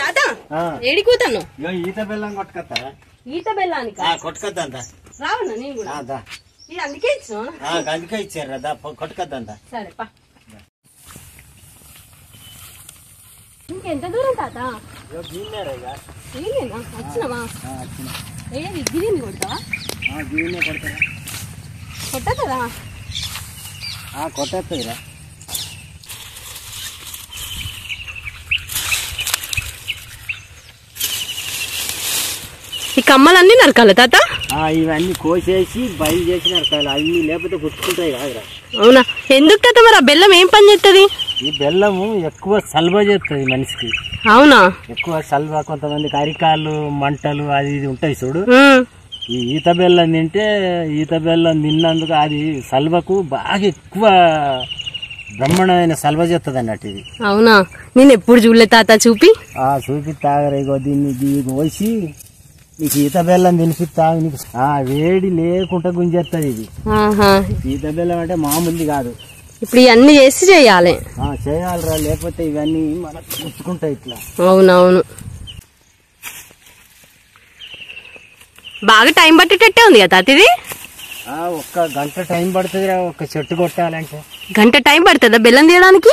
తాత ఏడి కూతాను ఈత బెల్లం కొట్టుకొస్తారా? ఈత బెల్లానికి కొట్టుకొద్దా రావన్నా నేను కూడా ఇది అందుకే ఇచ్చిన అందుకే ఇచ్చారు రా కొట్టుకొద్దా. సరే పా. ఇంకెంత దూరం తాత? వచ్చినావా? ఏది గిరిని కొడతావా? కొట్టదా? కొట్టేస్తుందిరా. ఈ కమ్మలన్నీ నరకాలి తాత? ఇవన్నీ కోసేసి బయలు చేసి నరకాలి. అన్ని లేకపోతే గుర్తుకుంటాయి కాదురా. అవునా? ఎందుకు తాత మరి ఆ బెల్లం ఏం పని చేస్తుంది? ఈ బెల్లము ఎక్కువ సల్వ చేస్తుంది మనిషికి. అవునా? ఎక్కువ సల్వ. కొంతమందికి అరికాళ్ళు మంటలు అది ఇది ఉంటాయి చూడు. ఈ ఈత బెల్లం తింటే ఈత బెల్లం తిన్నందుకు అది సల్వకు బాగా ఎక్కువ బ్రహ్మాండమైన సల్వ చేస్తుంది అన్నట్టు ఇది. అవునా? నేను ఎప్పుడు చూడలే తాత. చూపిస్తాగరా. ఇగో దీన్ని పోసి నీకు ఈత బెల్లం తినిపిస్తా. నీకు వేడి లేకుండా గుంజేస్తుంది ఇది. ఈత బెల్లం అంటే మామూలు కాదు. ఇప్పుడు ఇవన్నీ చేసి చేయాలి. చేయాలరా, లేకపోతే ఇవన్నీ మనకు గుచ్చుకుంటాయి ఇట్లా. అవునవును. బాగా టైం పట్టేటట్టే ఉంది కదా ఇది. ఒక్క గంట టైం పడుతుంది. ఒక చెట్టు కొట్టాలంటే గంట టైం పడుతుందా బెల్లం తీయడానికి?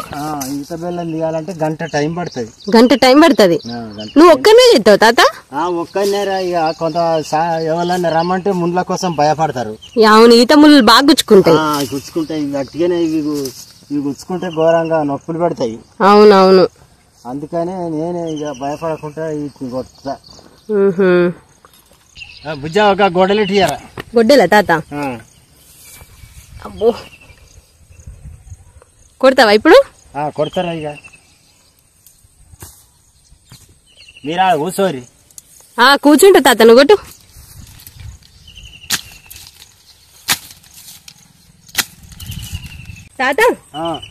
ఈత బెల్లం తీయాలంటే గంట టైం పడుతుంది. గంట టైం పడుతుంది. నువ్వు ఒక్కనే చేస్తావు తాత? ఒక్కనేరా. ఇక కొంత ఎవరన్నా రమ్మంటే ముండ్ల కోసం భయపడతారు. అవును, ఈత ముళ్ళు బాగా గుచ్చుకుంటాయి. గుచ్చుకుంటాయి గట్టిగానే. ఇవి గుచ్చుకుంటే ఘోరంగా నొప్పులు పెడతాయి. అవునవును. అందుకనే నేనే ఇక భయపడకుండా వీటిని కొట్టా. బుజ్జా ఒక గొడ్డలిటియారా? గొడ్డెలా తాత? అబ్బో, కొడతావా ఇప్పుడు? కొడతారా? ఇక మీరా కూర్చోరి. కూర్చుంటా తాత. నువ్వు కొట్టు. తాత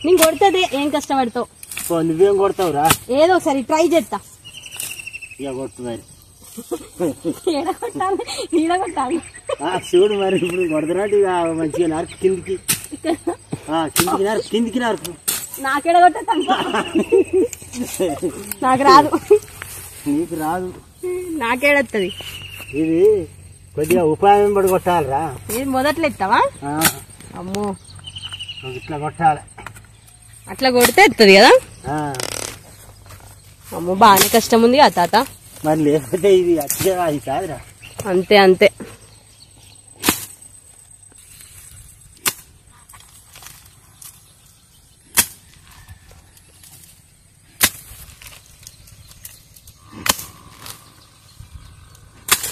నేను కొడుతుంది. ఏం కష్టపడతావు? నువ్వేం కొడతావురా? ఏదో ఒకసారి ట్రై చేస్తా. ఇక కొట్టు మరి. చూడు మరి. ఇప్పుడు కొడతారాటి ఇక మంచిగా నరకు కిందికి కిందికి నరకు. నాకేడ కొట్టా? నాకు రాదు. నీకు రాదు? నాకేడొస్తుంది. ఇది కొద్దిగా ఉపాయం పడి కొట్టాలరా. ఇది మొదట్లో ఎత్తావా? అమ్మో, ఇట్లా కొట్టాలి. అట్లా కొడితే ఎత్తుంది కదా. అమ్మో, బాగానే కష్టం ఉంది కదా తాత. మరి లేకపోతే ఇది అట్లా అది కాదురా. అంతే అంతే.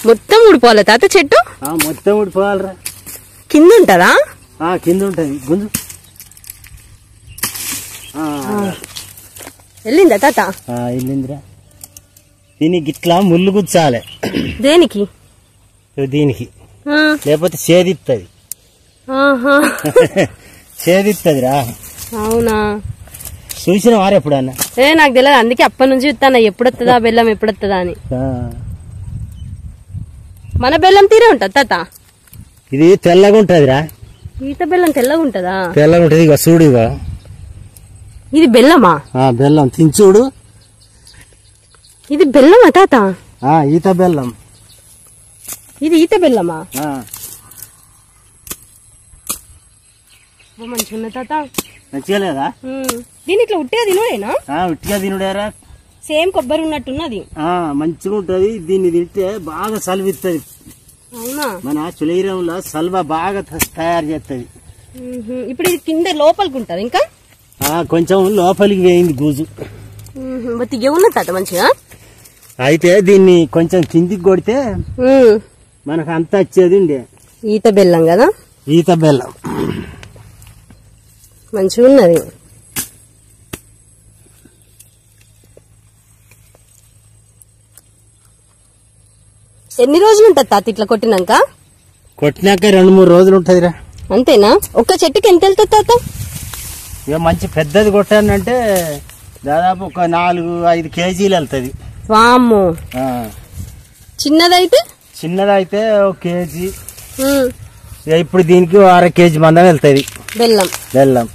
మొత్తం ఊడిపోవాలి తాత చెట్టు? మొత్తం ఊడిపోవాలరా. కింద ఉంటదా? కింద ఉంటది గుంజు. వెళ్ళిందా తాత? వెళ్ళిందిరా. దీనికి ఇట్లా ముళ్ళు గుచ్చాలి. దేనికి? దీనికి. లేకపోతే చేదిత్తది. చేదిత్తదిరా. అవునా? చూసిన వారు ఎప్పుడన్నా? నాకు తెలియదు. అందుకే అప్పటి నుంచి చూస్తాను ఎప్పుడొస్తుందా బెల్లం ఎప్పుడొస్తుందా అని. మన బెల్లం తీరే ఉంటది తాత. ఇది తెల్లగా ఉంటదిరా. ఈత బెల్లం తెల్లగా ఉంటదా? తెల్లగా ఉంటది. ఇక చూడు. ఇక ఇది బెల్లమా? బెల్లం తించూడు. ఇది బెల్లమా తాత? ఈత బెల్లం. ఇది ఈత బెల్లమా? మంచిగా ఉన్న తాత. మంచిగా లేదా? దీని ఇట్లా ఉట్టిగా తినుడేనా? ఉట్టిగా తినుడేరా. సేమ్ కొబ్బరి ఉన్నట్టున్నది. మంచిగా ఉంటది. దీన్ని తింటే బాగా సల్విస్తుంది. అవునా? మన శరీరంలో సల్వ బాగా తయారు చేస్తుంది. ఇప్పుడు ఇది కింద లోపలికి ఉంటది. ఇంకా కొంచెం లోపలికి వేయింది గూజు. ఉన్న తాత మంచిగా. అయితే దీన్ని కొంచెం కిందికి కొడితే మనకు అంత వచ్చేది ఉండే. ఈత బెల్లం కదా? ఈత బెల్లం మంచిగా ఉన్నది. ఎన్ని రోజులు ఉంటది తాత ఇట్లా కొట్టినాక? కొట్టినాక 2-3 రోజులు ఉంటదిరా. అంతేనా? ఒక్క చెట్టుకి ఎంత వెళ్తుంది తాత? ఇక మంచి పెద్దది కొట్టానంటే దాదాపు ఒక 4-5 కేజీలు వెళ్తుంది. వామ్మో. చిన్నదైతే? చిన్నదైతే 1 కేజీ. ఇప్పుడు దీనికి 1/2 కేజీ మందం వెళ్తుంది బెల్లం.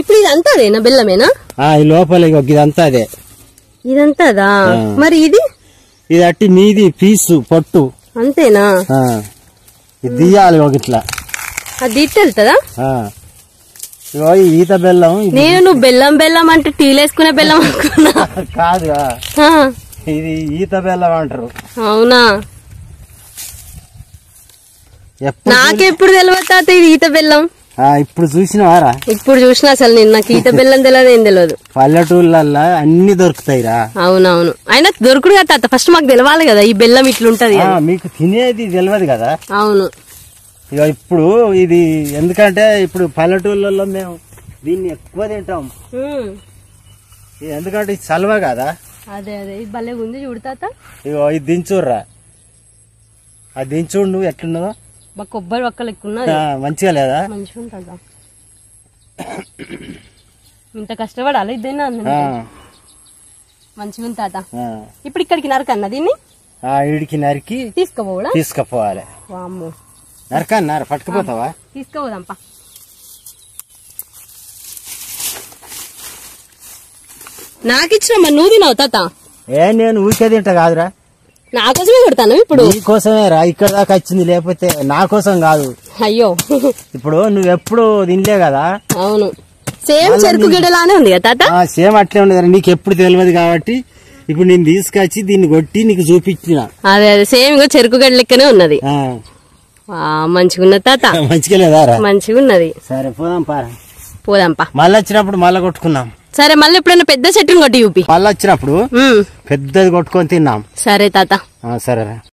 ఇప్పుడు ఇది అంతా అదేనా? బెల్లమేనా? ఈ లోపల ఇదంతా అదే. ఇదంతాదా మరి ఇది అట్టి మీది పీసు పొట్టు అంతేనా? ఇది తీయాలి ఒక ఇట్లా, అది ఇట్టు వెళ్తుందా? ఈత బెల్లం. నేను నువ్వు బెల్లం బెల్లం అంటే టీలు వేసుకునే బెల్లం అనుకున్నా. కాదు, ఇది ఈత బెల్లం అంటారు. అవునా? నాకెప్పుడు తెలియదు తాత ఇది ఈత బెల్లం. ఇప్పుడు చూసినవారా? ఇప్పుడు చూసినా అసలు నేను నాకు ఈత బెల్లం తెలియదు, ఏం తెలియదు. పల్లెటూళ్ళల్లో అన్ని దొరుకుతాయిరా. అవునవును, అయినా దొరుకుడు కదా తాత, ఫస్ట్ మాకు తెలవాలి కదా ఈ బెల్లం ఇట్లుంటది. మీకు తినేది తెలియదు కదా. అవును. ఇక ఇప్పుడు ఇది ఎందుకంటే ఇప్పుడు పల్లెటూళ్ళలో మేము దీన్ని ఎక్కువ తింటాం, ఎందుకంటే ఇది చలవ కదా. అదే అదే, ఇది భలే ఉంది చూడు తాత. ఇగో ఇది దించుర్రా, అది దించుడు నువ్వు ఎట్లున్నదో. కొబ్బరి ఒక్కలు ఎక్కువ మంచిగా లేదా? మంచిగా ఉంటుందా? ఇంత కష్టపడాలి ఇదేనా? మంచిగా ఉంది తాత. ఇప్పుడు ఇక్కడికి నరకన్నా దీన్ని? ఇడికి నరికి తీసుకుపోవాలి. వామ్మో, నరకన్నారు పట్టుకుపోతావా? తీసుకుపోదాంపా. నాకిచ్చినమ్మా, నువ్వు తినవు తాత? నేను ఊరికే తింటా కాదురా, నా కోసమే కొడతాను. ఇప్పుడు నీకోసమే రా ఇక్కడ దాకా వచ్చింది, లేకపోతే నా కోసం కాదు. అయ్యో, ఇప్పుడు నువ్వెప్పుడు తినలే కదా. అవును, సేమ్ చెరుకు గిడలానే ఉంది కదా తాత. సేమ్ అట్లే ఉండదు, నీకు ఎప్పుడు తెలియదు కాబట్టి ఇప్పుడు నేను తీసుకొచ్చి దీన్ని కొట్టి నీకు చూపించిన. అదే అదే, సేమ్ చెరుకు గడ్డ లెక్కనే ఉన్నది. మంచిగా ఉన్నది తాత. మంచిగా లేదా? మంచిగా ఉన్నది. సరే పోదాం పారా, పోదాంపా. మళ్ళీ వచ్చినప్పుడు మళ్ళీ కొట్టుకుందాం. సరే, మళ్ళీ ఎప్పుడైనా పెద్ద చెట్టుని కొట్టి చూపి. మళ్ళీ వచ్చినప్పుడు పెద్దది కొట్టుకొని తిన్నాం. సరే తాత. సరేరా.